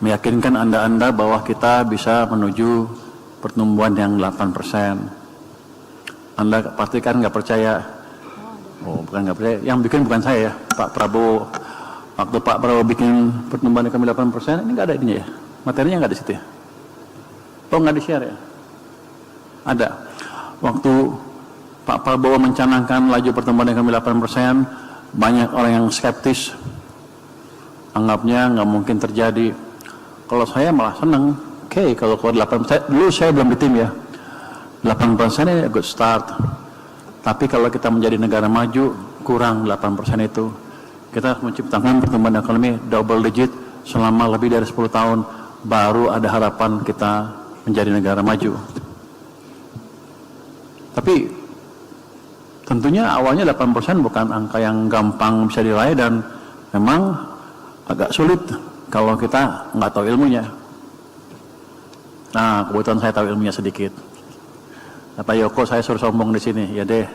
meyakinkan Anda bahwa kita bisa menuju pertumbuhan yang 8%. Anda pasti kan nggak percaya. Oh, bukan nggak percaya. Yang bikin bukan saya ya, Pak Prabowo. Waktu Pak Prabowo bikin pertumbuhan ekonomi 8%, ini nggak ada ininya ya. Materinya nggak di situ ya. Oh, nggak di-share ya? Ada. Waktu Pak Prabowo mencanangkan laju pertumbuhan ekonomi 8%, banyak orang yang skeptis. Anggapnya nggak mungkin terjadi. Kalau saya malah senang. Oke, kalau keluar 8%, dulu saya belum di tim ya. 8% ini good start. Tapi kalau kita menjadi negara maju, kurang 8% itu. Kita harus menciptakan pertumbuhan ekonomi double digit selama lebih dari 10 tahun. Baru ada harapan kita menjadi negara maju. Tapi tentunya awalnya 8% bukan angka yang gampang bisa diraih dan memang agak sulit kalau kita nggak tahu ilmunya. Nah, kebetulan saya tahu ilmunya sedikit. Pak Yoko, saya suruh sombong di sini. Ya deh,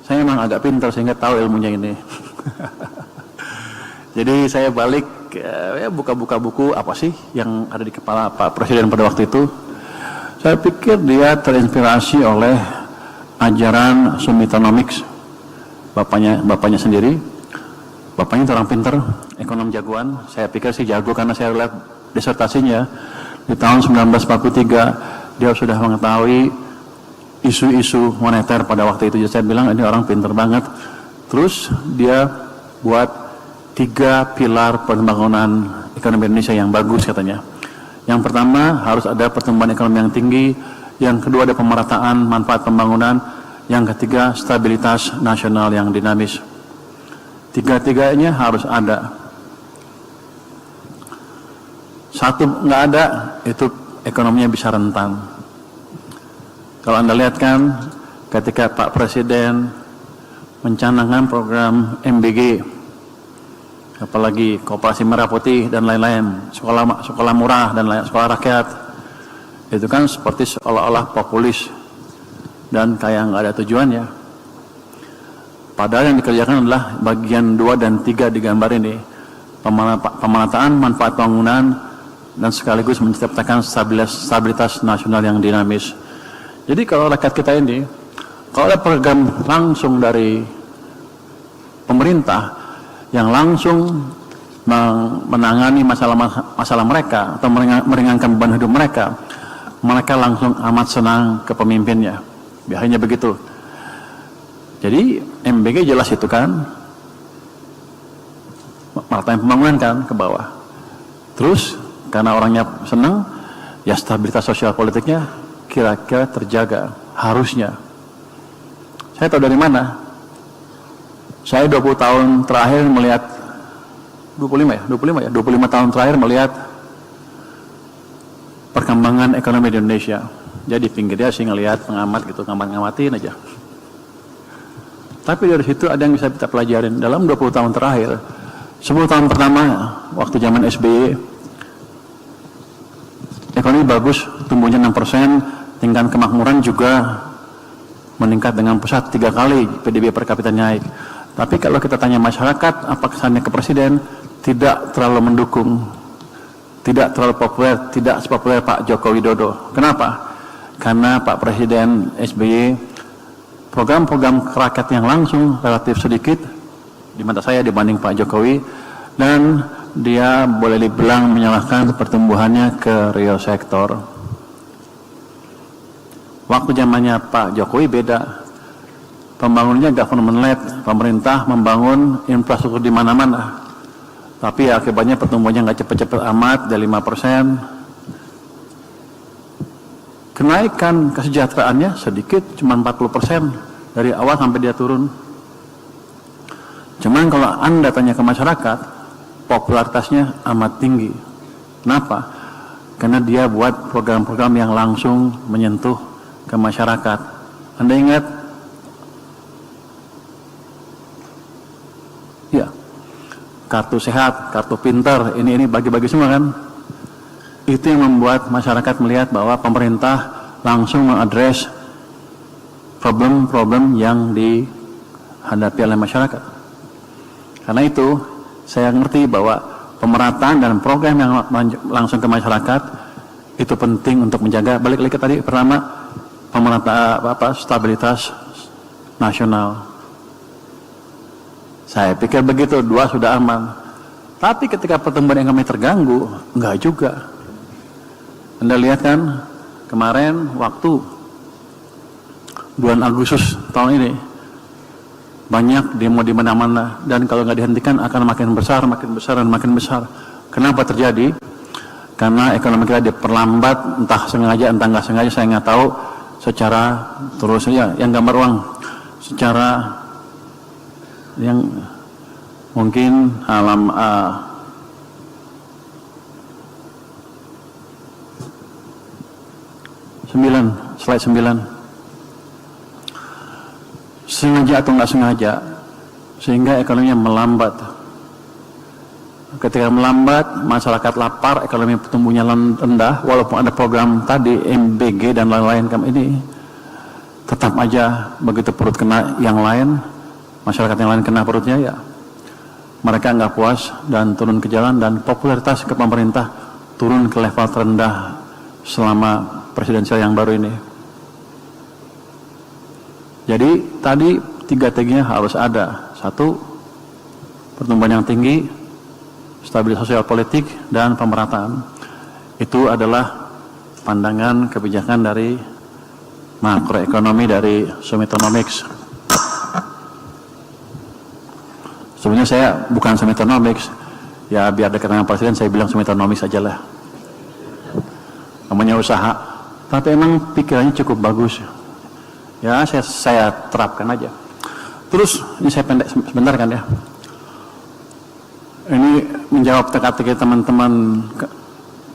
saya memang agak pintar sehingga tahu ilmunya ini. Jadi saya balik, ya buka-buka buku apa sih yang ada di kepala Pak Presiden pada waktu itu. Saya pikir dia terinspirasi oleh ajaran Sumitonomics, bapaknya sendiri. Bapaknya itu orang pinter, ekonom jagoan. Saya pikir sih jago karena saya lihat disertasinya di tahun 1943 dia sudah mengetahui isu-isu moneter pada waktu itu. Jadi saya bilang ini orang pinter banget. Terus dia buat 3 pilar pembangunan ekonomi Indonesia yang bagus katanya. Yang pertama harus ada pertumbuhan ekonomi yang tinggi. Yang kedua ada pemerataan manfaat pembangunan. Yang ketiga stabilitas nasional yang dinamis. Tiga-tiganya harus ada. Satu nggak ada, itu ekonominya bisa rentan. Kalau Anda lihat kan, ketika Pak Presiden mencanangkan program MBG, apalagi Koperasi Merah Putih dan lain-lain, sekolah murah dan lain, sekolah rakyat, itu kan seperti seolah-olah populis dan kayak nggak ada tujuannya. Padahal yang dikerjakan adalah bagian 2 dan 3 di gambar ini. Pemerataan manfaat bangunan dan sekaligus menciptakan stabilitas nasional yang dinamis. Jadi kalau rakyat kita ini, kalau ada program langsung dari pemerintah yang langsung menangani masalah mereka atau meringankan beban hidup mereka, mereka langsung amat senang ke pemimpinnya. Biasanya begitu. Jadi MBG jelas itu kan, pemerataan pembangunan kan ke bawah. Terus karena orangnya senang, ya stabilitas sosial politiknya kira-kira terjaga, harusnya. Saya tahu dari mana? Saya 20 tahun terakhir melihat, 25 tahun terakhir melihat perkembangan ekonomi di Indonesia. Jadi pinggirnya sih ngelihat pengamat gitu, ngamatin aja. Tapi dari situ ada yang bisa kita pelajarin. Dalam 20 tahun terakhir, 10 tahun pertama, waktu zaman SBY, ekonomi bagus, tumbuhnya 6%, tingkat kemakmuran juga meningkat dengan pesat 3 kali PDB per kapita naik. Tapi kalau kita tanya masyarakat, apa kesannya ke Presiden? Tidak terlalu mendukung, tidak terlalu populer, tidak sepopuler Pak Joko Widodo. Kenapa? Karena Pak Presiden SBY program-program rakyat yang langsung relatif sedikit di mata saya dibanding Pak Jokowi, dan dia boleh dibilang menyalahkan pertumbuhannya ke real sektor. Waktu zamannya Pak Jokowi beda, pembangunannya government-led, pemerintah membangun infrastruktur di mana-mana, tapi ya, akibatnya pertumbuhannya nggak cepat-cepat amat, dari 5%. Kenaikan kesejahteraannya sedikit, cuma 40% dari awal sampai dia turun. Cuman kalau Anda tanya ke masyarakat, popularitasnya amat tinggi. Kenapa? Karena dia buat program-program yang langsung menyentuh ke masyarakat. Anda ingat? Ya, kartu sehat, kartu pintar, ini bagi-bagi semua kan? Itu yang membuat masyarakat melihat bahwa pemerintah langsung mengadres problem-problem yang dihadapi oleh masyarakat. Karena itu, saya ngerti bahwa pemerataan dan program yang langsung ke masyarakat itu penting untuk menjaga, balik lagi ke tadi pertama, pemerataan stabilitas nasional. Saya pikir begitu, 2 sudah aman. Tapi ketika pertumbuhan ekonomi terganggu, enggak juga. Anda lihat kan kemarin waktu bulan Agustus tahun ini banyak demo di mana-mana, dan kalau nggak dihentikan akan makin besar, dan makin besar. Kenapa terjadi? Karena ekonomi kita diperlambat, entah sengaja, entah nggak sengaja, saya nggak tahu. Secara terus ya, yang gambar uang, secara yang mungkin slide 9. Sengaja atau nggak sengaja, sehingga ekonominya melambat. Ketika melambat, masyarakat lapar, ekonomi tumbuhnya rendah, walaupun ada program tadi, MBG dan lain-lain ini, tetap aja begitu perut kena yang lain, masyarakat yang lain kena perutnya, ya mereka nggak puas dan turun ke jalan, dan popularitas ke pemerintah turun ke level terendah selama presidensial yang baru ini. Jadi tadi 3 T-nya harus ada. 1, pertumbuhan yang tinggi, stabilitas sosial politik, dan pemerataan. Itu adalah pandangan kebijakan dari makroekonomi dari Sumitonomics. Sebenarnya saya bukan Sumitonomics, ya biar dekat dengan presiden saya bilang Sumitonomics aja lah. Namanya usaha, tapi emang pikirannya cukup bagus. Ya saya terapkan aja. Terus ini saya pendek sebentar kan ya. Ini menjawab teka-teki teman-teman,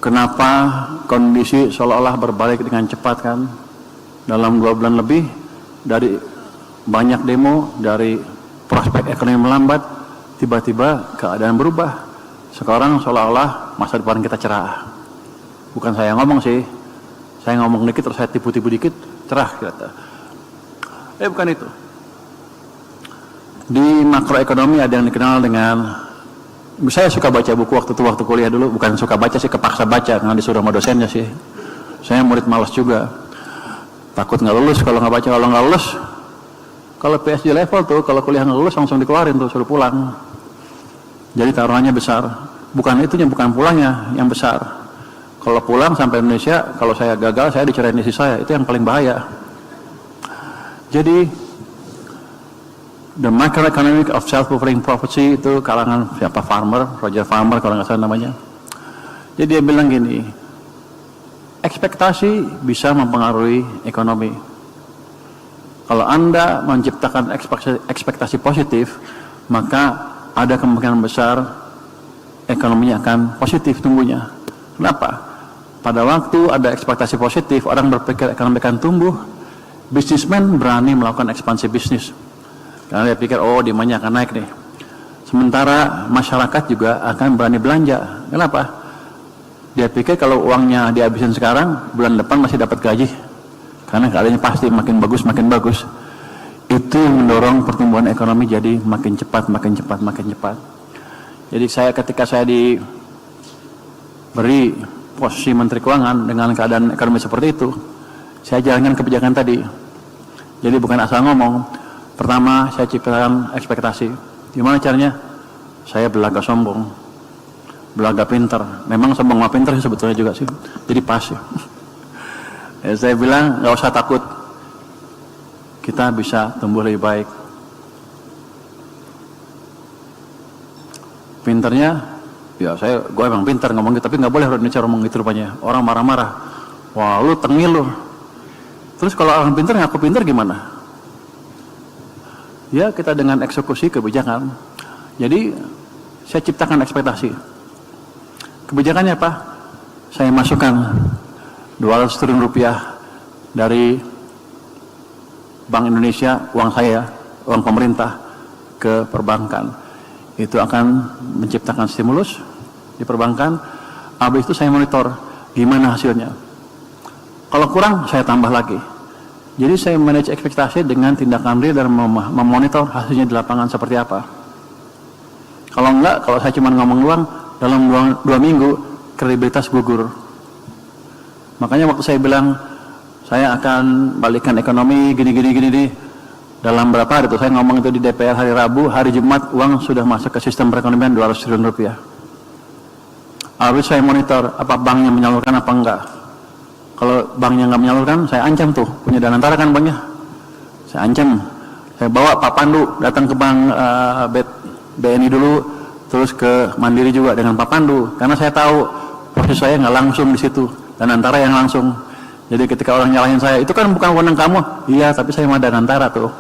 kenapa kondisi seolah-olah berbalik dengan cepat kan. Dalam 2 bulan lebih, dari banyak demo, dari prospek ekonomi melambat, tiba-tiba keadaan berubah. Sekarang seolah-olah masa depan kita cerah. Bukan saya ngomong sih, saya ngomong dikit terus saya tipu-tipu dikit, cerah kita. Bukan itu. Di makroekonomi ada yang dikenal dengan, saya suka baca buku waktu kuliah dulu, bukan suka baca sih, kepaksa baca karena disuruh sama dosennya sih. Saya murid malas juga, takut nggak lulus kalau nggak baca. Kalau nggak lulus, kalau PhD level tuh, kalau kuliah nggak lulus langsung dikeluarin tuh, suruh pulang. Jadi taruhannya besar. Bukan itunya, bukan pulangnya yang besar. Kalau pulang sampai Indonesia, kalau saya gagal, saya dicerain istri saya, itu yang paling bahaya. Jadi the microeconomic of self-fulfilling prophecy itu kalangan siapa, Roger Farmer kalau nggak salah namanya. Jadi dia bilang gini, ekspektasi bisa mempengaruhi ekonomi. Kalau Anda menciptakan ekspektasi positif, maka ada kemungkinan besar ekonominya akan positif tumbuhnya. Kenapa? Pada waktu ada ekspektasi positif, orang berpikir ekonomi akan tumbuh, bisnismen berani melakukan ekspansi bisnis. Karena dia pikir, oh demandnya akan naik nih. Sementara masyarakat juga akan berani belanja. Kenapa? Dia pikir kalau uangnya dihabisin sekarang, bulan depan masih dapat gaji. Karena keadaannya pasti makin bagus. Itu yang mendorong pertumbuhan ekonomi jadi makin cepat. Jadi ketika saya diberi posisi Menteri Keuangan dengan keadaan ekonomi seperti itu, saya jalankan kebijakan tadi. Jadi bukan asal ngomong. Pertama, saya ciptakan ekspektasi. Gimana caranya? Saya belaga sombong, belaga pinter. Memang sombong sama pinter sih sebetulnya juga sih. Jadi pas ya. Saya bilang nggak usah takut. Kita bisa tumbuh lebih baik. Pinternya, ya gue emang pinter ngomong gitu, tapi nggak boleh orang Indonesia ngomong gitu rupanya. Orang marah-marah. Wah, lu tengil lu. Terus kalau orang pinter ngaku pinter gimana? Ya kita dengan eksekusi kebijakan. Jadi saya ciptakan ekspektasi. Kebijakannya apa? Saya masukkan 200 triliun rupiah dari Bank Indonesia, uang saya, uang pemerintah, ke perbankan. Itu akan menciptakan stimulus di perbankan. Habis itu saya monitor gimana hasilnya. Kalau kurang, saya tambah lagi. Jadi saya manage ekspektasi dengan tindakan real dan memonitor hasilnya di lapangan seperti apa. Kalau enggak, kalau saya cuma ngomong doang, dalam dua minggu kredibilitas gugur. Makanya waktu saya bilang saya akan balikkan ekonomi gini, dalam berapa hari itu saya ngomong itu di DPR hari Rabu, hari Jumat uang sudah masuk ke sistem perekonomian 200 triliun rupiah. Harus saya monitor apa banknya menyalurkan apa enggak. Kalau banknya nggak menyalurkan, saya ancam tuh, punya Danantara kan banknya, saya ancam, saya bawa Pak Pandu datang ke bank BNI dulu, terus ke Mandiri juga dengan Pak Pandu, karena saya tahu proses saya nggak langsung di situ, Danantara yang langsung. Jadi ketika orang nyalahin saya, itu kan bukan wewenang kamu, iya tapi saya mah Danantara tuh.